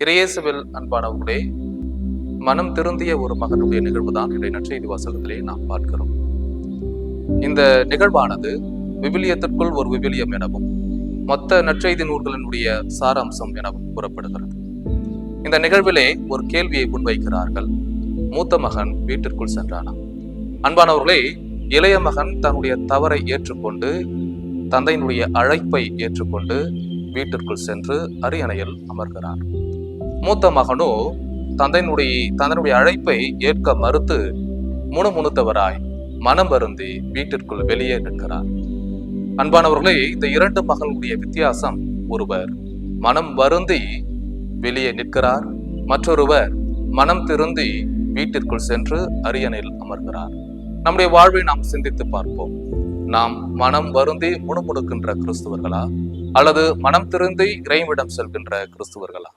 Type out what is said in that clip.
இறையேசுவில் அன்பானவர்களே, மனம் திருந்திய ஒரு மகனுடைய நிகழ்வுதான் இன்றைய நற்செய்தி வாசகத்திலே நாம் பார்க்கிறோம். இந்த நிகழ்வானது விவிலியத்திற்குள் ஒரு விவிலியம் எனவும் மொத்த நற்செய்தி நூல்களினுடைய சாராம்சம் எனவும் கூறப்படுகிறது. இந்த நிகழ்விலே ஒரு கேள்வியை முன்வைக்கிறார்கள். மூத்த மகன் வீட்டிற்குள் சென்றானாம். அன்பானவர்களே, இளைய மகன் தன்னுடைய தவறை ஏற்றுக்கொண்டு, தந்தையினுடைய அழைப்பை ஏற்றுக்கொண்டு வீட்டிற்குள் சென்று அரியணையில் அமர்கிறார். மூத்த மகனோ தந்தையினுடைய அழைப்பை ஏற்க மறுத்து முணுமுணுத்தவராய் மனம் வருந்தி வீட்டிற்குள் வெளியே நிற்கிறார். அன்பானவர்களே, இந்த இரண்டு மகளுடைய வித்தியாசம், ஒருவர் மனம் வருந்தி வெளியே நிற்கிறார், மற்றொருவர் மனம் திருந்தி வீட்டிற்குள் சென்று அரியணையில் அமர்கிறார். நம்முடைய வாழ்வை நாம் சிந்தித்து பார்ப்போம். நாம் மனம் வருந்தி முணுமுணுக்கின்ற கிறிஸ்துவர்களா அல்லது மனம் திருந்தி இறைவிடம் செல்கின்ற கிறிஸ்துவர்களா?